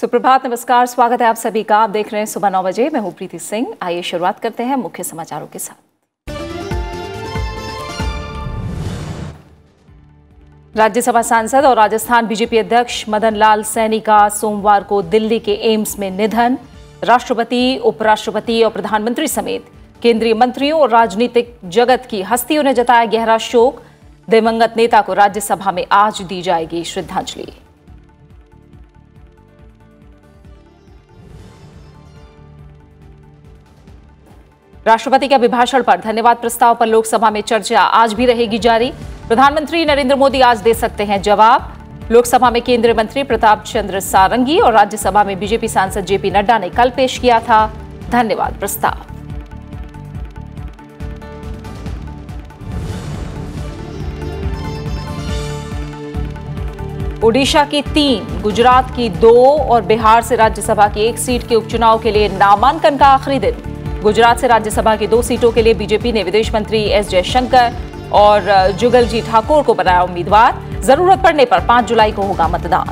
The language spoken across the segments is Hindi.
सुप्रभात, नमस्कार, स्वागत है आप सभी का। आप देख रहे हैं सुबह 9 बजे। मैं हूं प्रीति सिंह। आइए शुरुआत करते हैं मुख्य समाचारों के साथ। राज्यसभा सांसद और राजस्थान बीजेपी अध्यक्ष मदन लाल सैनी का सोमवार को दिल्ली के एम्स में निधन। राष्ट्रपति, उपराष्ट्रपति और प्रधानमंत्री समेत केंद्रीय मंत्रियों और राजनीतिक जगत की हस्तियों ने जताया गहरा शोक। दिवंगत नेता को राज्यसभा में आज दी जाएगी श्रद्धांजलि। राष्ट्रपति के अभिभाषण पर धन्यवाद प्रस्ताव पर लोकसभा में चर्चा आज भी रहेगी जारी। प्रधानमंत्री नरेंद्र मोदी आज दे सकते हैं जवाब। लोकसभा में केंद्रीय मंत्री प्रताप चंद्र सारंगी और राज्यसभा में बीजेपी सांसद जेपी नड्डा ने कल पेश किया था धन्यवाद प्रस्ताव। ओडिशा की 3, गुजरात की 2 और बिहार से राज्यसभा की 1 सीट के उपचुनाव के लिए नामांकन का आखिरी दिन। गुजरात से राज्यसभा की 2 सीटों के लिए बीजेपी ने विदेश मंत्री एस जयशंकर और जुगलजी ठाकुर को बनाया उम्मीदवार। जरूरत पड़ने पर 5 जुलाई को होगा मतदान।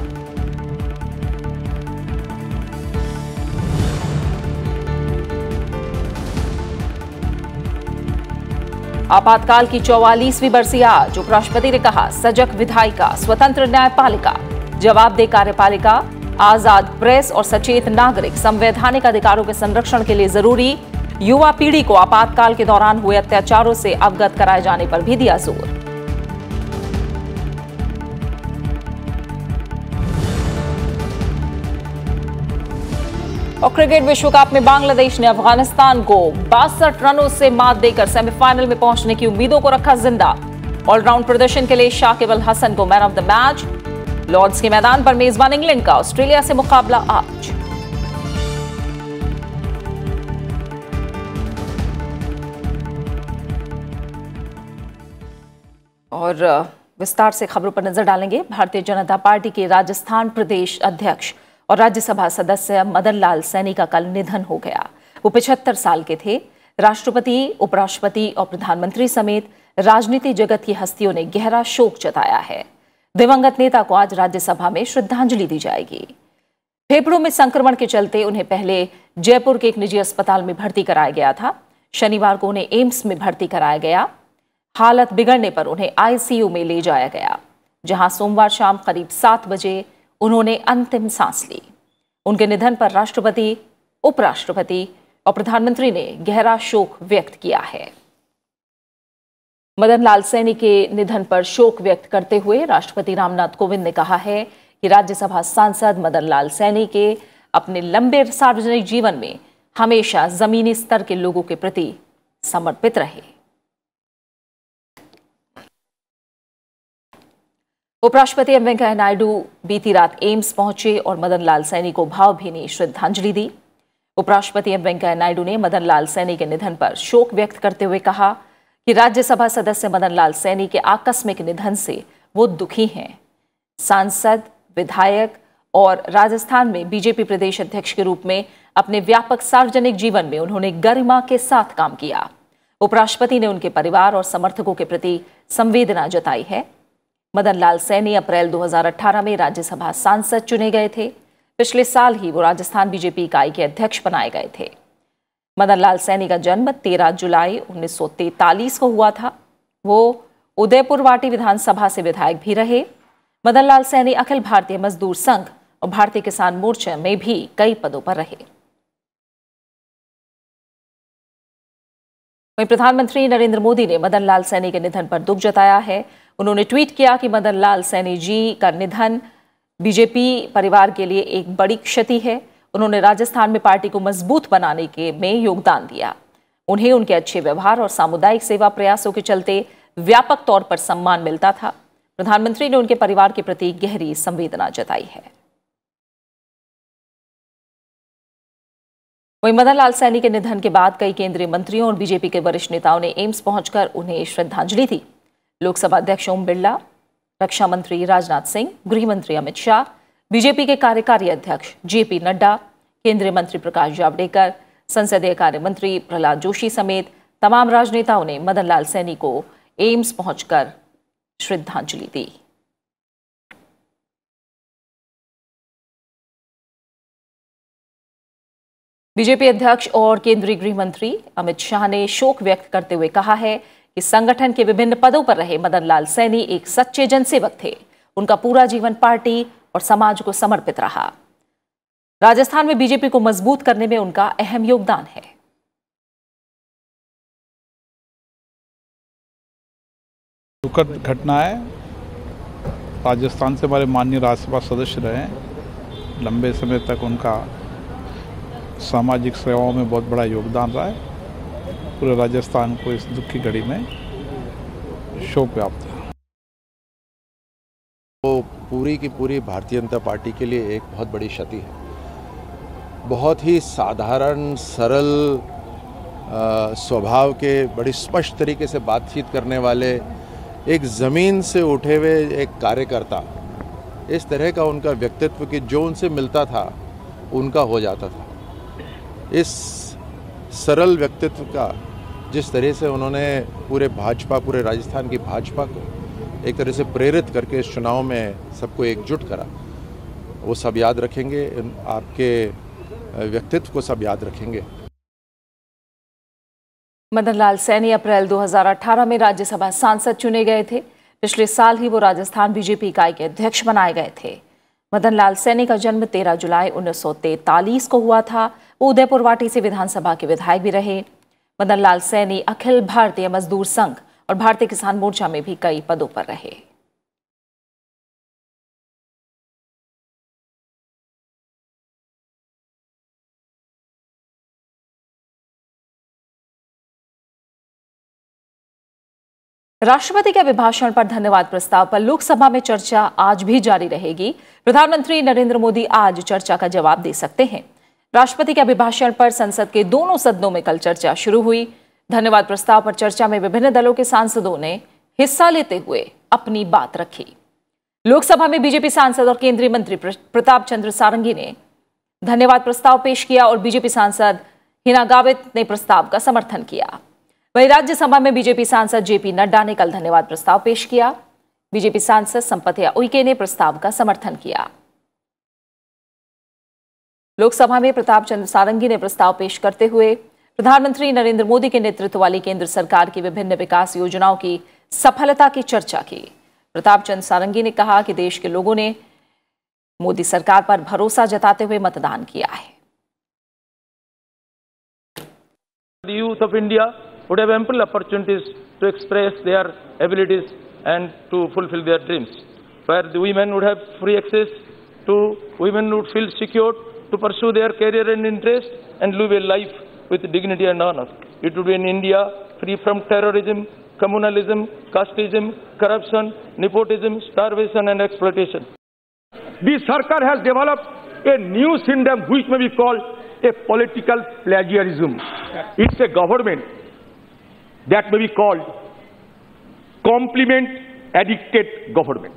आपातकाल की 44वीं बरसी आज। उपराष्ट्रपति ने कहा, सजग विधायिका, स्वतंत्र न्यायपालिका, जवाबदेह कार्यपालिका, आजाद प्रेस और सचेत नागरिक संवैधानिक अधिकारों के संरक्षण के लिए जरूरी। युवा पीढ़ी को आपातकाल के दौरान हुए अत्याचारों से अवगत कराए जाने पर भी दिया जोर। और क्रिकेट विश्व कप में बांग्लादेश ने अफगानिस्तान को 62 रनों से मात देकर सेमीफाइनल में पहुंचने की उम्मीदों को रखा जिंदा। ऑलराउंड प्रदर्शन के लिए शाकिब अल हसन को man of the match. Lord's के मैदान पर मेजबान इंग्लैंड का ऑस्ट्रेलिया से मुकाबला आज। और विस्तार से खबरों पर नजर डालेंगे। भारतीय जनता पार्टी के राजस्थान प्रदेश अध्यक्ष और राज्यसभा सदस्य मदन लाल सैनी का कल निधन हो गया। वो 75 साल के थे। राष्ट्रपति, उपराष्ट्रपति और प्रधानमंत्री समेत राजनीति जगत की हस्तियों ने गहरा शोक जताया है। दिवंगत नेता को आज राज्यसभा में श्रद्धांजलि दी जाएगी। फेफड़ों में संक्रमण के चलते उन्हें पहले जयपुर के एक निजी अस्पताल में भर्ती कराया गया था। शनिवार को उन्हें एम्स में भर्ती कराया गया। हालत बिगड़ने पर उन्हें आईसीयू में ले जाया गया, जहां सोमवार शाम करीब 7 बजे उन्होंने अंतिम सांस ली। उनके निधन पर राष्ट्रपति, उपराष्ट्रपति और प्रधानमंत्री ने गहरा शोक व्यक्त किया है। मदन लाल सैनी के निधन पर शोक व्यक्त करते हुए राष्ट्रपति रामनाथ कोविंद ने कहा है कि राज्यसभा सांसद मदन लाल सैनी के अपने लंबे सार्वजनिक जीवन में हमेशा जमीनी स्तर के लोगों के प्रति समर्पित रहे। उपराष्ट्रपति एम वेंकैया नायडू बीती रात एम्स पहुंचे और मदन लाल सैनी को भावभीनी श्रद्धांजलि दी। उपराष्ट्रपति एम वेंकैया नायडू ने मदन लाल सैनी के निधन पर शोक व्यक्त करते हुए कहा कि राज्यसभा सदस्य मदन लाल सैनी के आकस्मिक निधन से वो दुखी हैं। सांसद, विधायक और राजस्थान में बीजेपी प्रदेश अध्यक्ष के रूप में अपने व्यापक सार्वजनिक जीवन में उन्होंने गरिमा के साथ काम किया। उपराष्ट्रपति ने उनके परिवार और समर्थकों के प्रति संवेदना जताई है। मदन लाल सैनी अप्रैल 2018 में राज्यसभा सांसद चुने गए थे। पिछले साल ही वो राजस्थान बीजेपी इकाई के अध्यक्ष बनाए गए थे। मदन लाल सैनी का जन्म 13 जुलाई 1943 को हुआ था। वो उदयपुर वाटी विधानसभा से विधायक भी रहे। मदन लाल सैनी अखिल भारतीय मजदूर संघ और भारतीय किसान मोर्चा में भी कई पदों पर रहे। वहीं प्रधानमंत्री नरेंद्र मोदी ने मदन लाल सैनी के निधन पर दुख जताया है। उन्होंने ट्वीट किया कि मदन लाल सैनी जी का निधन बीजेपी परिवार के लिए एक बड़ी क्षति है। उन्होंने राजस्थान में पार्टी को मजबूत बनाने में योगदान दिया। उन्हें उनके अच्छे व्यवहार और सामुदायिक सेवा प्रयासों के चलते व्यापक तौर पर सम्मान मिलता था। प्रधानमंत्री ने उनके परिवार के प्रति गहरी संवेदना जताई है। वहीं मदन लाल सैनी के निधन के बाद कई केंद्रीय मंत्रियों और बीजेपी के वरिष्ठ नेताओं ने एम्स पहुंचकर उन्हें श्रद्धांजलि दी। लोकसभा अध्यक्ष ओम बिरला, रक्षा मंत्री राजनाथ सिंह, गृह मंत्री अमित शाह, बीजेपी के कार्यकारी अध्यक्ष जेपी नड्डा, केंद्रीय मंत्री प्रकाश जावड़ेकर, संसदीय कार्य मंत्री प्रहलाद जोशी समेत तमाम राजनेताओं ने मदन लाल सैनी को एम्स पहुंचकर श्रद्धांजलि दी। बीजेपी अध्यक्ष और केंद्रीय गृह मंत्री अमित शाह ने शोक व्यक्त करते हुए कहा है कि संगठन के विभिन्न पदों पर रहे मदन लाल सैनी एक सच्चे जनसेवक थे। उनका पूरा जीवन पार्टी और समाज को समर्पित रहा। राजस्थान में बीजेपी को मजबूत करने में उनका अहम योगदान है। दुखद घटना है। राजस्थान से हमारे माननीय राज्यसभा सदस्य रहे हैं। लंबे समय तक उनका सामाजिक सेवाओं में बहुत बड़ा योगदान रहा है। पूरे राजस्थान को इस दुख की घड़ी में शोक व्याप्त है। वो पूरी की पूरी भारतीय जनता पार्टी के लिए एक बहुत बड़ी क्षति है। बहुत ही साधारण सरल स्वभाव के, बड़ी स्पष्ट तरीके से बातचीत करने वाले, एक ज़मीन से उठे हुए एक कार्यकर्ता, इस तरह का उनका व्यक्तित्व कि जो उनसे मिलता था उनका हो जाता था। इस सरल व्यक्तित्व का जिस तरह से उन्होंने पूरे राजस्थान की भाजपा को एक तरह से प्रेरित करके इस चुनाव में सबको एकजुट करा, वो सब याद रखेंगे। आपके व्यक्तित्व को सब याद रखेंगे। मदन लाल सैनी अप्रैल 2018 में राज्यसभा सांसद चुने गए थे। पिछले साल ही वो राजस्थान बीजेपी इकाई के अध्यक्ष बनाए गए थे। मदन लाल सैनी का जन्म 13 जुलाई 1943 को हुआ था। वो उदयपुर वाटी से विधानसभा के विधायक भी रहे। मदन लाल सैनी अखिल भारतीय मजदूर संघ और भारतीय किसान मोर्चा में भी कई पदों पर रहे। राष्ट्रपति के अभिभाषण पर धन्यवाद प्रस्ताव पर लोकसभा में चर्चा आज भी जारी रहेगी। प्रधानमंत्री नरेंद्र मोदी आज चर्चा का जवाब दे सकते हैं। राष्ट्रपति के अभिभाषण पर संसद के दोनों सदनों में कल चर्चा शुरू हुई। धन्यवाद प्रस्ताव पर चर्चा में विभिन्न दलों के सांसदों ने हिस्सा लेते हुए अपनी बात रखी। लोकसभा में बीजेपी सांसद और केंद्रीय मंत्री प्रताप चंद्र सारंगी ने धन्यवाद प्रस्ताव पेश किया और बीजेपी सांसद हिना गावित ने प्रस्ताव का समर्थन किया। वहीं राज्यसभा में बीजेपी सांसद जेपी नड्डा ने कल धन्यवाद प्रस्ताव पेश किया। बीजेपी सांसद संपथिया उइके ने प्रस्ताव का समर्थन किया। लोकसभा में प्रताप चंद्र सारंगी ने प्रस्ताव पेश करते हुए प्रधानमंत्री नरेंद्र मोदी के नेतृत्व वाली केंद्र सरकार की विभिन्न विकास योजनाओं की सफलता की चर्चा की। प्रताप चंद्र सारंगी ने कहा कि देश के लोगों ने मोदी सरकार पर भरोसा जताते हुए मतदान किया है। The youth of India would have ample opportunities to express their abilities and to fulfill their dreams, where the women would have free access to, women would feel secure to pursue their career and interest and live a life with dignity and honor. It would be an India free from terrorism, communalism, casteism, corruption, nepotism, starvation and exploitation. This Sarkar has developed a new syndrome which may be called a political plagiarism. It's a government that may be called compliment addicted government.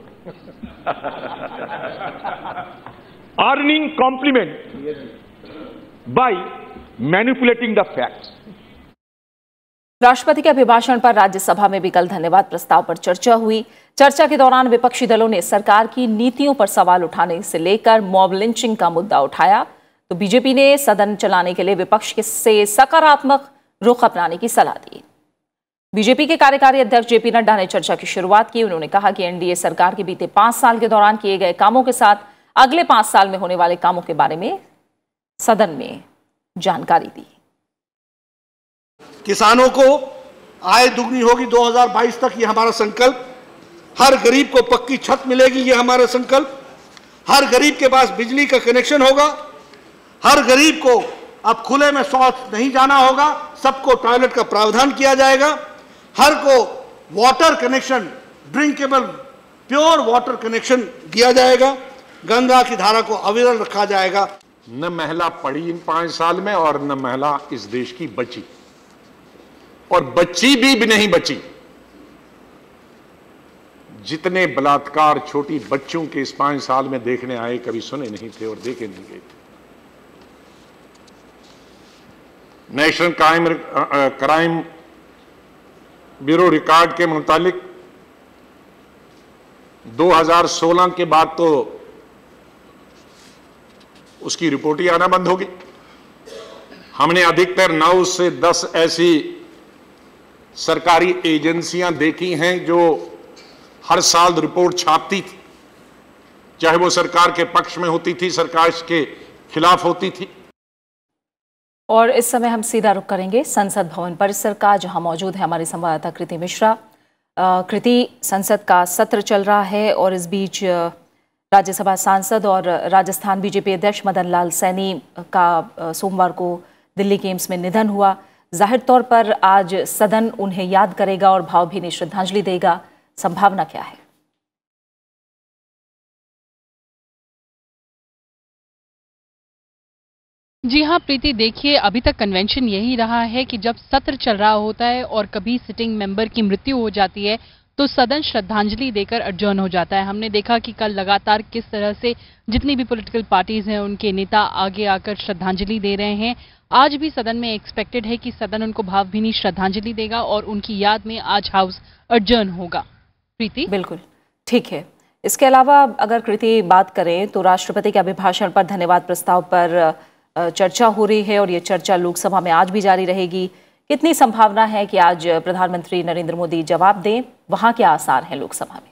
Earning compliment by manipulating the facts. राष्ट्रपति के अभिभाषण पर राज्यसभा में भी कल धन्यवाद प्रस्ताव पर चर्चा हुई। चर्चा के दौरान विपक्षी दलों ने सरकार की नीतियों पर सवाल उठाने से लेकर मॉब लिंचिंग का मुद्दा उठाया, तो बीजेपी ने सदन चलाने के लिए विपक्ष से सकारात्मक रुख अपनाने की सलाह दी। बीजेपी के कार्यकारी अध्यक्ष जेपी नड्डा ने चर्चा की शुरुआत की। उन्होंने कहा कि एनडीए सरकार के बीते 5 साल के दौरान किए गए कामों के साथ अगले 5 साल में होने वाले कामों के बारे में सदन में जानकारी दी। किसानों को आय दुगनी होगी 2022 तक, ये हमारा संकल्प। हर गरीब को पक्की छत मिलेगी, ये हमारा संकल्प। हर गरीब के पास बिजली का कनेक्शन होगा। हर गरीब को अब खुले में शौच नहीं जाना होगा। सबको टॉयलेट का प्रावधान किया जाएगा। हर को water connection, drinkable pure water connection दिया जाएगा। गंगा की धारा को अविरल रखा जाएगा। न महिला पढ़ी इन 5 साल में और न महिला इस देश की बची, और बच्ची भी नहीं बची। जितने बलात्कार छोटी बच्चों के इस 5 साल में देखने आए, कभी सुने नहीं थे और देखे नहीं गए थे। नेशनल क्राइम ब्यूरो रिकॉर्ड के मुताबिक 2016 के बाद तो उसकी रिपोर्ट ही आना बंद हो गई। हमने अधिकतर 9 से 10 ऐसी सरकारी एजेंसियां देखी हैं जो हर साल रिपोर्ट छापती थी, चाहे वो सरकार के पक्ष में होती थी, सरकार के खिलाफ होती थी। और इस समय हम सीधा रुख करेंगे संसद भवन परिसर का, जहां मौजूद है हमारी संवाददाता कृति मिश्रा। कृति, संसद का सत्र चल रहा है और इस बीच राज्यसभा सांसद और राजस्थान बीजेपी अध्यक्ष मदन लाल सैनी का सोमवार को दिल्ली के एम्स में निधन हुआ। जाहिर तौर पर आज सदन उन्हें याद करेगा और भावभीनी श्रद्धांजलि देगा। संभावना क्या है? जी हाँ प्रीति, देखिए अभी तक कन्वेंशन यही रहा है कि जब सत्र चल रहा होता है और कभी सिटिंग मेंबर की मृत्यु हो जाती है तो सदन श्रद्धांजलि देकर अडजर्न हो जाता है। हमने देखा कि कल लगातार किस तरह से जितनी भी पॉलिटिकल पार्टीज हैं उनके नेता आगे आकर श्रद्धांजलि दे रहे हैं। आज भी सदन में एक्सपेक्टेड है कि सदन उनको भावभीनी श्रद्धांजलि देगा और उनकी याद में आज हाउस अडजर्न होगा। प्रीति, बिल्कुल ठीक है। इसके अलावा अगर कृति बात करें तो राष्ट्रपति के अभिभाषण पर धन्यवाद प्रस्ताव पर चर्चा हो रही है और ये चर्चा लोकसभा में आज भी जारी रहेगी। कितनी संभावना है कि आज प्रधानमंत्री नरेंद्र मोदी जवाब दें? वहां क्या आसार हैं लोकसभा में?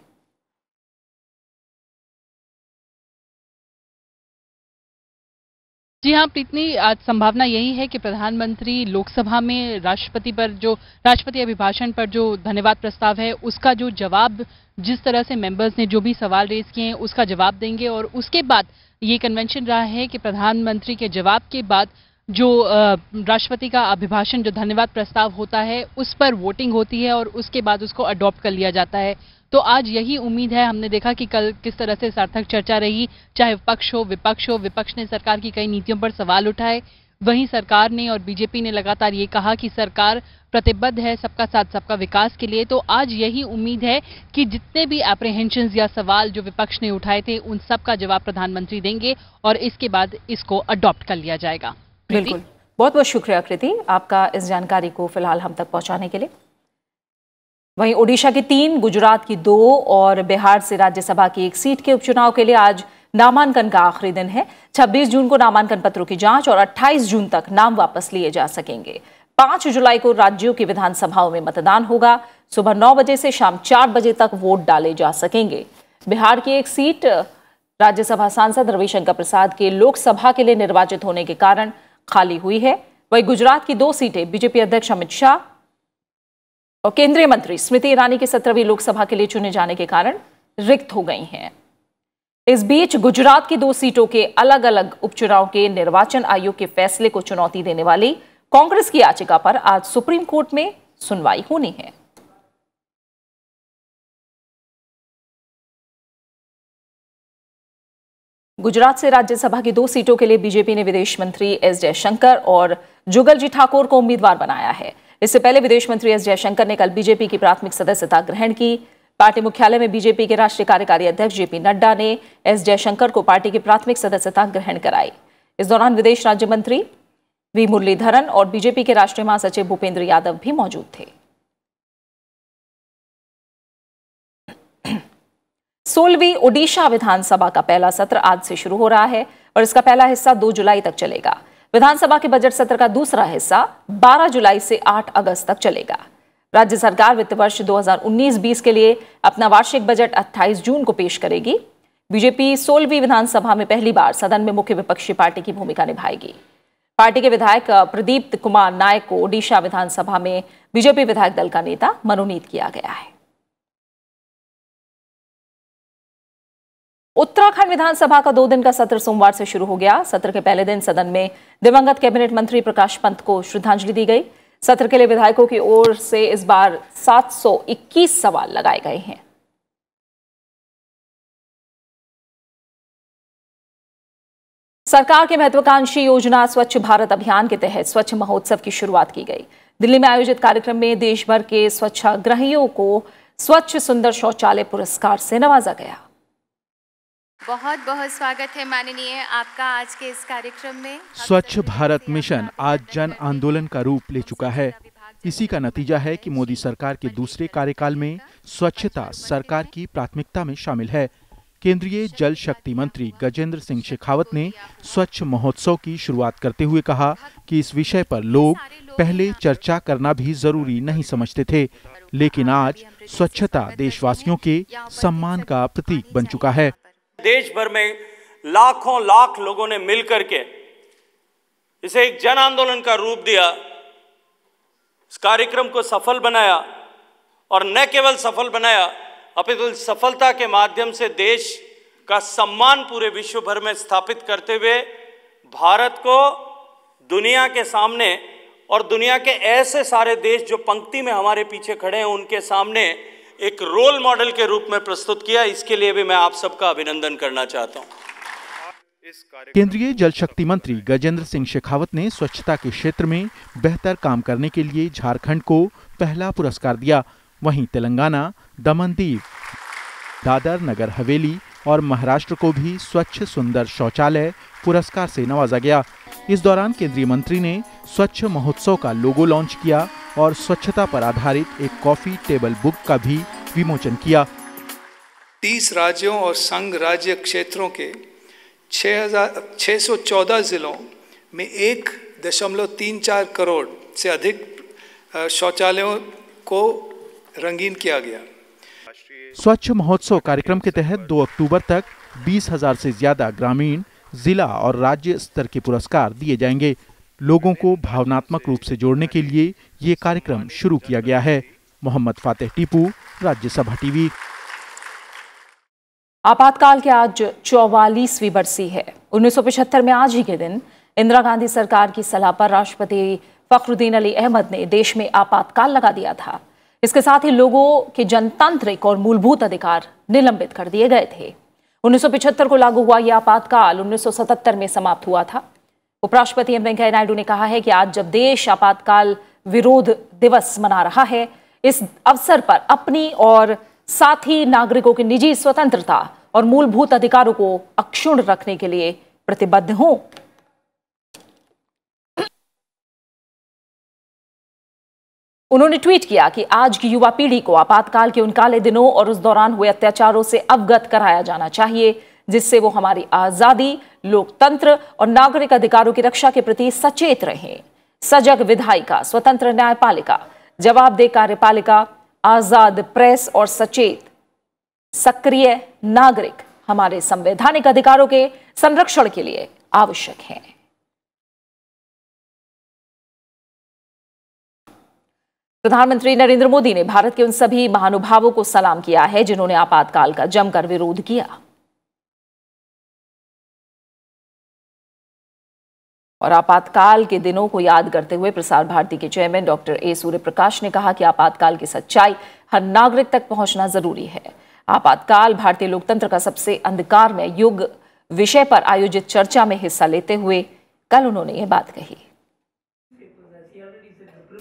जी हाँ प्रीति, आज संभावना यही है कि प्रधानमंत्री लोकसभा में राष्ट्रपति अभिभाषण पर जो धन्यवाद प्रस्ताव है उसका जो जवाब, जिस तरह से मेंबर्स ने जो भी सवाल रेज किए हैं उसका जवाब देंगे। और उसके बाद ये कन्वेंशन रहा है कि प्रधानमंत्री के जवाब के बाद जो राष्ट्रपति का अभिभाषण, जो धन्यवाद प्रस्ताव होता है, उस पर वोटिंग होती है और उसके बाद उसको अडॉप्ट कर लिया जाता है। तो आज यही उम्मीद है। हमने देखा कि कल किस तरह से सार्थक चर्चा रही, चाहे पक्ष हो विपक्ष हो। विपक्ष ने सरकार की कई नीतियों पर सवाल उठाए, वहीं सरकार ने और बीजेपी ने लगातार ये कहा कि सरकार प्रतिबद्ध है सबका साथ सबका विकास के लिए। तो आज यही उम्मीद है कि जितने भी एप्रीहेंशंस या सवाल जो विपक्ष ने उठाए थे उन सब का जवाब प्रधानमंत्री देंगे और इसके बाद इसको अडॉप्ट कर लिया जाएगा। बिल्कुल, बहुत बहुत शुक्रिया कृति आपका इस जानकारी को फिलहाल हम तक पहुंचाने के लिए। वहीं ओडिशा की 3, गुजरात की 2 और बिहार से राज्यसभा की 1 सीट के उपचुनाव के लिए आज नामांकन का आखिरी दिन है। 26 जून को नामांकन पत्रों की जांच और 28 जून तक नाम वापस लिए जा सकेंगे। 5 जुलाई को राज्यों की विधानसभाओं में मतदान होगा। सुबह 9 बजे से शाम 4 बजे तक वोट डाले जा सकेंगे। बिहार की 1 सीट राज्यसभा सांसद रविशंकर प्रसाद के लोकसभा के लिए निर्वाचित होने के कारण खाली हुई है। वहीं गुजरात की 2 सीटें बीजेपी अध्यक्ष अमित शाह और केंद्रीय मंत्री स्मृति ईरानी के 17वीं लोकसभा के लिए चुने जाने के कारण रिक्त हो गई हैं। इस बीच गुजरात की 2 सीटों के अलग अलग उपचुनाव के निर्वाचन आयोग के फैसले को चुनौती देने वाली कांग्रेस की याचिका पर आज सुप्रीम कोर्ट में सुनवाई होनी है। गुजरात से राज्यसभा की 2 सीटों के लिए बीजेपी ने विदेश मंत्री एस जयशंकर और जुगलजी ठाकुर को उम्मीदवार बनाया है। इससे पहले विदेश मंत्री एस जयशंकर ने कल बीजेपी की प्राथमिक सदस्यता ग्रहण की। पार्टी मुख्यालय में बीजेपी के राष्ट्रीय कार्यकारी अध्यक्ष जेपी नड्डा ने एस जयशंकर को पार्टी की प्राथमिक सदस्यता ग्रहण कराई। इस दौरान विदेश राज्य मंत्री वी मुरलीधरन और बीजेपी के राष्ट्रीय महासचिव भूपेंद्र यादव भी मौजूद थे। 16वीं ओडिशा विधानसभा का पहला सत्र आज से शुरू हो रहा है और इसका पहला हिस्सा 2 जुलाई तक चलेगा। विधानसभा के बजट सत्र का दूसरा हिस्सा 12 जुलाई से 8 अगस्त तक चलेगा। राज्य सरकार वित्त वर्ष 2019-20 के लिए अपना वार्षिक बजट 28 जून को पेश करेगी। बीजेपी 16वीं विधानसभा में पहली बार सदन में मुख्य विपक्षी पार्टी की भूमिका निभाएगी। पार्टी के विधायक प्रदीप कुमार नायक को ओडिशा विधानसभा में बीजेपी विधायक दल का नेता मनोनीत किया गया है। उत्तराखंड विधानसभा का 2 दिन का सत्र सोमवार से शुरू हो गया। सत्र के पहले दिन सदन में दिवंगत कैबिनेट मंत्री प्रकाश पंत को श्रद्धांजलि दी गई। सत्र के लिए विधायकों की ओर से इस बार 721 सवाल लगाए गए हैं। सरकार की महत्वाकांक्षी योजना स्वच्छ भारत अभियान के तहत स्वच्छ महोत्सव की शुरुआत की गई। दिल्ली में आयोजित कार्यक्रम में देश भर के स्वच्छाग्रहियों को स्वच्छ सुंदर शौचालय पुरस्कार से नवाजा गया। बहुत बहुत स्वागत है माननीय आपका आज के इस कार्यक्रम में। स्वच्छ भारत मिशन आज जन आंदोलन का रूप ले चुका है। इसी का नतीजा है कि मोदी सरकार के दूसरे कार्यकाल में स्वच्छता सरकार की प्राथमिकता में शामिल है। केंद्रीय जल शक्ति मंत्री गजेंद्र सिंह शेखावत ने स्वच्छ महोत्सव की शुरुआत करते हुए कहा कि इस विषय पर लोग पहले चर्चा करना भी जरूरी नहीं समझते थे, लेकिन आज स्वच्छता देशवासियों के सम्मान का प्रतीक बन चुका है। देश भर में लाखों लाख लोगों ने मिलकर के इसे एक जन आंदोलन का रूप दिया, इस कार्यक्रम को सफल बनाया और न केवल सफल बनाया अपितु सफलता के माध्यम से देश का सम्मान पूरे विश्व भर में स्थापित करते हुए भारत को दुनिया के सामने और दुनिया के ऐसे सारे देश जो पंक्ति में हमारे पीछे खड़े हैं उनके सामने एक रोल मॉडल के रूप में प्रस्तुत किया। इसके लिए भी मैं आप सबका अभिनंदन करना चाहता हूं। केंद्रीय जल शक्ति मंत्री गजेंद्र सिंह शेखावत ने स्वच्छता के क्षेत्र में बेहतर काम करने के लिए झारखंड को पहला पुरस्कार दिया। वहीं तेलंगाना, दमन दीव, दादर नगर हवेली और महाराष्ट्र को भी स्वच्छ सुंदर शौचालय पुरस्कार से नवाजा गया। इस दौरान केंद्रीय मंत्री ने स्वच्छ महोत्सव का लोगो लॉन्च किया और स्वच्छता पर आधारित एक कॉफी टेबल बुक का भी विमोचन किया। 30 राज्यों और संघ राज्य क्षेत्रों के 614 जिलों में 1.34 करोड़ से अधिक शौचालयों को रंगीन किया गया। स्वच्छ महोत्सव कार्यक्रम के तहत 2 अक्टूबर तक 20,000 से ज्यादा ग्रामीण, जिला और राज्य स्तर के पुरस्कार दिए जाएंगे। लोगों को भावनात्मक रूप से जोड़ने के लिए ये कार्यक्रम शुरू किया गया है। मोहम्मद फातेह टीपू, राज्यसभा टीवी। आपातकाल की आज 44वीं बरसी है। 1975 में आज ही के दिन इंदिरा गांधी सरकार की सलाह पर राष्ट्रपति फखरुद्दीन अली अहमद ने देश में आपातकाल लगा दिया था। इसके साथ ही लोगों के जनतांत्रिक और मूलभूत अधिकार निलंबित कर दिए गए थे। 1975 को लागू हुआ यह आपातकाल 1977 में समाप्त हुआ था। उपराष्ट्रपति एम वेंकैया नायडू ने कहा है कि आज जब देश आपातकाल विरोध दिवस मना रहा है, इस अवसर पर अपनी और साथ ही नागरिकों की निजी स्वतंत्रता और मूलभूत अधिकारों को अक्षुण्ण रखने के लिए प्रतिबद्ध हूं। उन्होंने ट्वीट किया कि आज की युवा पीढ़ी को आपातकाल के उन काले दिनों और उस दौरान हुए अत्याचारों से अवगत कराया जाना चाहिए, जिससे वो हमारी आजादी, लोकतंत्र और नागरिक अधिकारों की रक्षा के प्रति सचेत रहें। सजग विधायिका, स्वतंत्र न्यायपालिका, जवाबदेह कार्यपालिका, आजाद प्रेस और सचेत सक्रिय नागरिक हमारे संवैधानिक अधिकारों के संरक्षण के लिए आवश्यक हैं। प्रधानमंत्री नरेंद्र मोदी ने भारत के उन सभी महानुभावों को सलाम किया है जिन्होंने आपातकाल का जमकर विरोध किया और आपातकाल के दिनों को याद करते हुए प्रसार भारती के चेयरमैन डॉक्टर ए सूर्यप्रकाश ने कहा कि आपातकाल की सच्चाई हर नागरिक तक पहुंचना जरूरी है। आपातकाल भारतीय लोकतंत्र का सबसे अंधकारमय युग विषय पर आयोजित चर्चा में हिस्सा लेते हुए कल उन्होंने ये बात कही।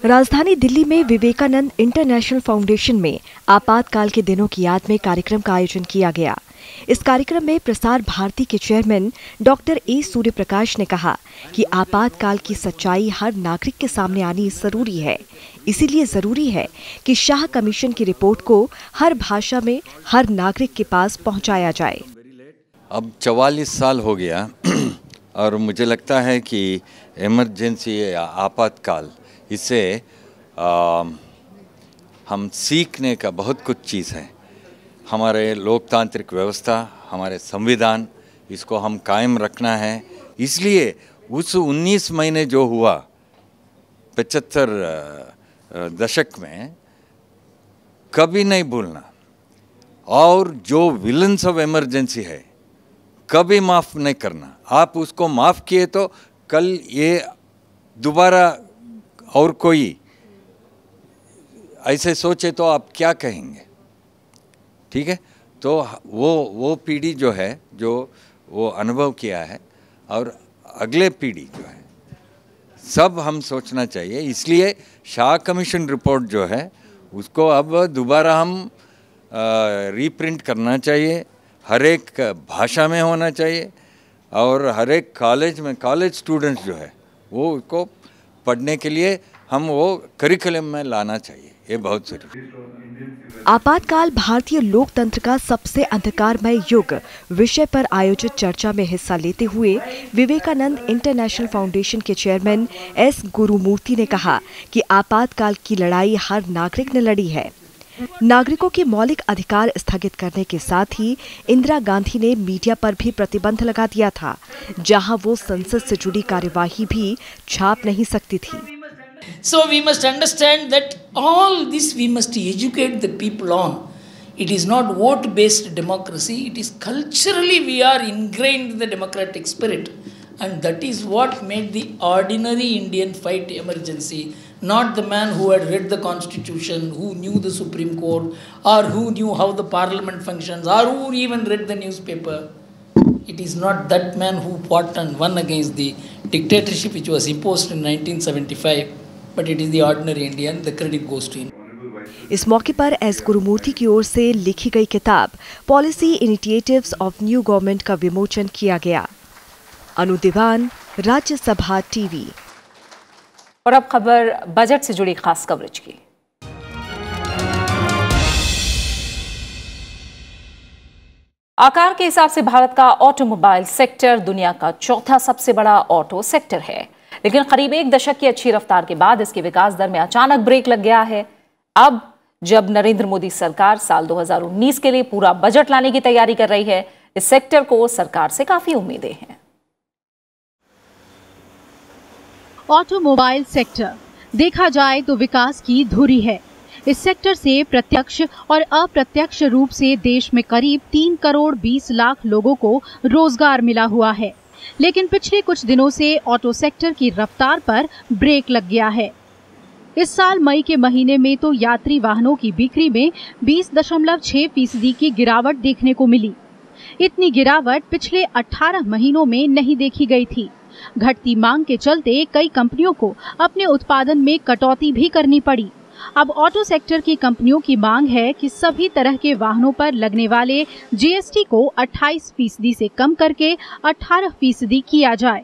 राजधानी दिल्ली में विवेकानंद इंटरनेशनल फाउंडेशन में आपातकाल के दिनों की याद में कार्यक्रम का आयोजन किया गया। इस कार्यक्रम में प्रसार भारती के चेयरमैन डॉक्टर ए सूर्यप्रकाश ने कहा कि आपातकाल की सच्चाई हर नागरिक के सामने आनी जरूरी है। इसीलिए जरूरी है कि शाह कमीशन की रिपोर्ट को हर भाषा में हर नागरिक के पास पहुंचाया जाए। अब 44 साल हो गया और मुझे लगता है कि इमरजेंसी या आपातकाल इससे हम सीखने का बहुत कुछ चीज़ है। हमारे लोकतांत्रिक व्यवस्था, हमारे संविधान, इसको हम कायम रखना है। इसलिए उस 19 महीने जो हुआ 75 दशक में कभी नहीं भूलना, और जो विलन्स ऑफ इमरजेंसी है कभी माफ़ नहीं करना। आप उसको माफ़ किए तो कल ये दोबारा और कोई ऐसे सोचे तो आप क्या कहेंगे? ठीक है, तो वो पीढ़ी जो है, जो वो अनुभव किया है, और अगले पीढ़ी जो है, सब हम सोचना चाहिए। इसलिए शाह कमीशन रिपोर्ट जो है उसको अब दोबारा हम रीप्रिंट करना चाहिए, हर एक भाषा में होना चाहिए, और हर एक कॉलेज में कॉलेज स्टूडेंट्स जो है वो उसको पढ़ने के लिए हम वो करिकुलम में लाना चाहिए। ये बहुत जरूरी। आपातकाल भारतीय लोकतंत्र का सबसे अंधकारमय युग विषय पर आयोजित चर्चा में हिस्सा लेते हुए विवेकानंद इंटरनेशनल फाउंडेशन के चेयरमैन एस गुरुमूर्ति ने कहा कि आपातकाल की लड़ाई हर नागरिक ने लड़ी है। नागरिकों के मौलिक अधिकार स्थगित करने के साथ ही इंदिरा गांधी ने मीडिया पर भी प्रतिबंध लगा दिया था, जहां वो संसद से जुड़ी कार्यवाही भी छाप नहीं सकती थी। So we must understand that all this we must educate the people on. It is not vote-based democracy. It is culturally we are ingrained in the democratic spirit, and that is what made the ordinary Indian fight emergency. Not the man who had read the Constitution, who knew the Supreme Court, or who knew how the Parliament functions, or who even read the newspaper. It is not that man who fought and won against the dictatorship which was imposed in 1975. But it is the ordinary Indian. The credit goes to him. इस मौके पर एस गुरुमूर्ति की ओर से लिखी गई किताब policy initiatives of new government का विमोचन किया गया। अनु दीवान, राज्यसभा टीवी। और अब खबर बजट से जुड़ी खास कवरेज की। आकार के हिसाब से भारत का ऑटोमोबाइल सेक्टर दुनिया का चौथा सबसे बड़ा ऑटो सेक्टर है, लेकिन करीब एक दशक की अच्छी रफ्तार के बाद इसके विकास दर में अचानक ब्रेक लग गया है। अब जब नरेंद्र मोदी सरकार साल 2019 के लिए पूरा बजट लाने की तैयारी कर रही है, इस सेक्टर को सरकार से काफी उम्मीदें हैं। ऑटोमोबाइल सेक्टर देखा जाए तो विकास की धुरी है। इस सेक्टर से प्रत्यक्ष और अप्रत्यक्ष रूप से देश में करीब 3 करोड़ 20 लाख लोगों को रोजगार मिला हुआ है, लेकिन पिछले कुछ दिनों से ऑटो सेक्टर की रफ्तार पर ब्रेक लग गया है। इस साल मई के महीने में तो यात्री वाहनों की बिक्री में 20.6% की गिरावट देखने को मिली। इतनी गिरावट पिछले 18 महीनों में नहीं देखी गई थी। घटती मांग के चलते कई कंपनियों को अपने उत्पादन में कटौती भी करनी पड़ी। अब ऑटो सेक्टर की कंपनियों की मांग है कि सभी तरह के वाहनों पर लगने वाले जीएसटी को 28% से कम करके 18% किया जाए।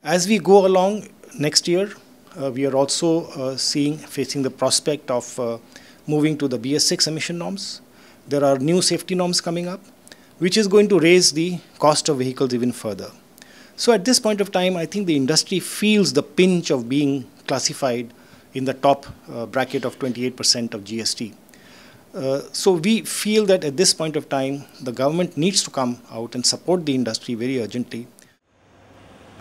As we go along next year, we are also facing the prospect of moving to the BS6 emission norms. There are new safety norms coming up, which is going to raise the cost of vehicles even further. So at this point of time, I think the industry feels the pinch of being classified in the top bracket of 28% of GST. So we feel that at this point of time, the government needs to come out and support the industry very urgently.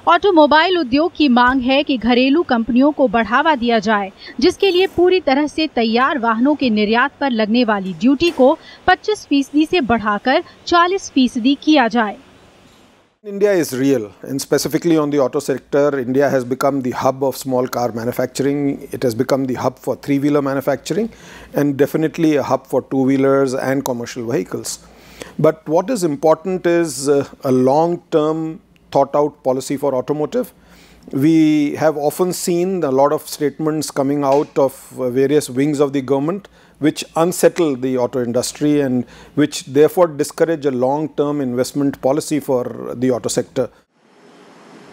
Automobile उद्योग की मांग है कि घरेलू कंपनियों को बढ़ावा दिया जाए, जिसके लिए पूरी तरह से तैयार वाहनों के निर्यात पर लगने वाली ड्यूटी को 25% से बढ़ाकर 40% किया जाए। India is real, and specifically on the auto sector, India has become the hub of small car manufacturing. It has become the hub for three-wheeler manufacturing, and definitely a hub for two-wheelers and commercial vehicles. But what is important is a long-term thought-out policy for automotive. We have often seen a lot of statements coming out of various wings of the government which unsettle the auto industry and which therefore discourage a long-term investment policy for the auto sector.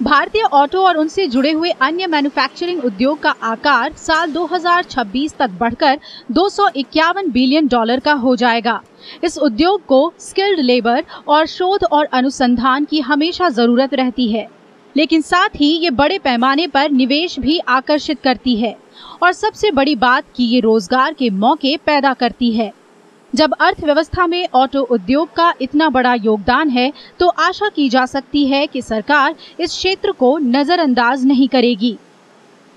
भारतीय ऑटो और उनसे जुड़े हुए अन्य मैन्युफैक्चरिंग उद्योग का आकार साल 2026 तक बढ़कर $251 बिलियन का हो जाएगा। इस उद्योग को स्किल्ड लेबर और शोध और अनुसंधान की हमेशा जरूरत रहती है, लेकिन साथ ही ये बड़े पैमाने पर निवेश भी आकर्षित करती है और सबसे बड़ी बात कि ये रोजगार के मौके पैदा करती है। जब अर्थव्यवस्था में ऑटो उद्योग का इतना बड़ा योगदान है, तो आशा की जा सकती है कि सरकार इस क्षेत्र को नजरअंदाज नहीं करेगी।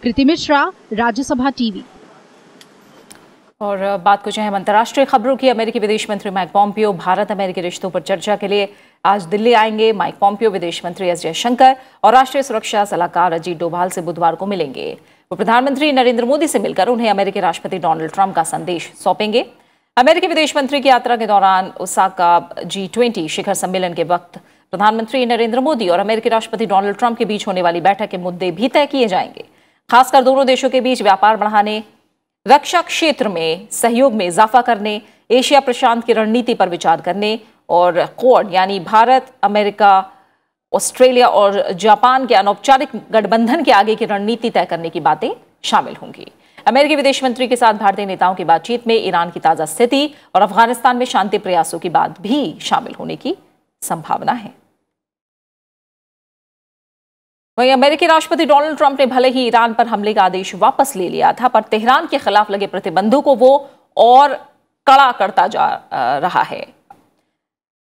कृति मिश्रा, राज्यसभा टीवी। और बात कुछ अहम अंतर्राष्ट्रीय खबरों की। अमेरिकी विदेश मंत्री माइक पॉम्पियो भारत अमेरिकी रिश्तों पर चर्चा के लिए आज दिल्ली आएंगे। माइक पॉम्पियो विदेश मंत्री एस जयशंकर और राष्ट्रीय सुरक्षा सलाहकार अजीत डोभाल से बुधवार को मिलेंगे। वो प्रधानमंत्री नरेंद्र मोदी से मिलकर उन्हें अमेरिकी राष्ट्रपति डोनाल्ड ट्रंप का संदेश सौंपेंगे। अमेरिकी विदेश मंत्री की यात्रा के दौरान ओसाका G20 शिखर सम्मेलन के वक्त प्रधानमंत्री नरेंद्र मोदी और अमेरिकी राष्ट्रपति डोनाल्ड ट्रंप के बीच होने वाली बैठक के मुद्दे भी तय किए जाएंगे। खासकर दोनों देशों के बीच व्यापार बढ़ाने, रक्षा क्षेत्र में सहयोग में इजाफा करने, एशिया प्रशांत की रणनीति पर विचार करने और क्वाड यानी भारत, अमेरिका, ऑस्ट्रेलिया और जापान के अनौपचारिक गठबंधन के आगे की रणनीति तय करने की बातें शामिल होंगी। अमेरिकी विदेश मंत्री के साथ भारतीय नेताओं की बातचीत में ईरान की ताजा स्थिति और अफगानिस्तान में शांति प्रयासों की बात भी शामिल होने की संभावना है। वहीं अमेरिकी राष्ट्रपति डोनाल्ड ट्रंप ने भले ही ईरान पर हमले का आदेश वापस ले लिया था, पर तेहरान के खिलाफ लगे प्रतिबंधों को वो और कड़ा करता जा रहा है।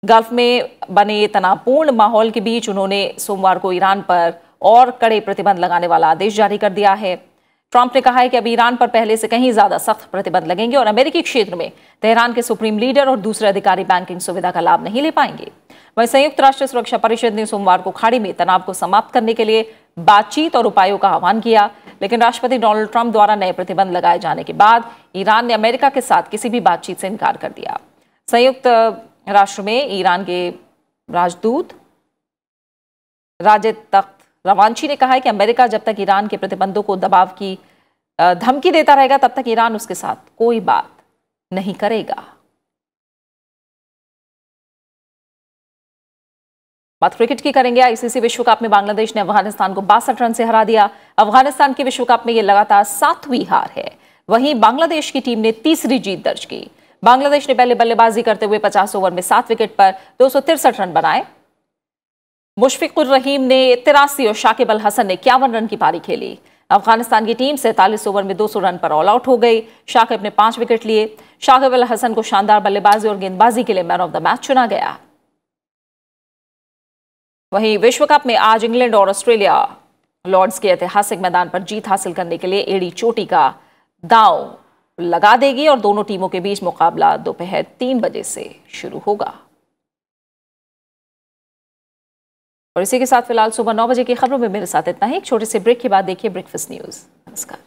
गल्फ में बने तनावपूर्ण माहौल के बीच उन्होंने सोमवार को ईरान पर और कड़े प्रतिबंध लगाने वाला आदेश जारी कर दिया है। ट्रंप ने कहा है कि अब ईरान पर पहले से कहीं ज्यादा सख्त प्रतिबंध लगेंगे और अमेरिकी क्षेत्र में तेहरान के सुप्रीम लीडर और दूसरे अधिकारी बैंकिंग सुविधा का लाभ नहीं ले पाएंगे। वहीं संयुक्त राष्ट्र सुरक्षा परिषद ने सोमवार को खाड़ी में तनाव को समाप्त करने के लिए बातचीत और उपायों का आह्वान किया, लेकिन राष्ट्रपति डोनाल्ड ट्रंप द्वारा नए प्रतिबंध लगाए जाने के बाद ईरान ने अमेरिका के साथ किसी भी बातचीत से इनकार कर दिया। संयुक्त राष्ट्र में ईरान के राजदूत राजिद तख्त रवांची ने कहा है कि अमेरिका जब तक ईरान के प्रतिबंधों को दबाव की धमकी देता रहेगा तब तक ईरान उसके साथ कोई बात नहीं करेगा। बात क्रिकेट की करेंगे। आईसीसी विश्व कप में बांग्लादेश ने अफगानिस्तान को 62 रन से हरा दिया। अफगानिस्तान की विश्व कप में यह लगातार 7वीं हार है। वहीं बांग्लादेश की टीम ने तीसरी जीत दर्ज की। बांग्लादेश ने पहले बल्लेबाजी करते हुए 50 ओवर में 7 विकेट पर 263 रन बनाए। मुशफिकुर रहीम ने 83 और शाकिब अल हसन ने 51 रन की पारी खेली। अफगानिस्तान की टीम 47 ओवर में 200 रन पर ऑल आउट हो गई। शाकिब ने 5 विकेट लिए। शाकिब अल हसन को शानदार बल्लेबाजी और गेंदबाजी के लिए मैन ऑफ द मैच चुना गया। वहीं विश्व कप में आज इंग्लैंड और ऑस्ट्रेलिया लॉर्ड्स के ऐतिहासिक मैदान पर जीत हासिल करने के लिए एड़ी चोटी का दांव लगा देगी और दोनों टीमों के बीच मुकाबला दोपहर 3 बजे से शुरू होगा। और इसी के साथ फिलहाल सुबह 9 बजे की खबरों में मेरे साथ इतना ही। एक छोटे से ब्रेक के बाद देखिए ब्रेकफास्ट न्यूज। नमस्कार।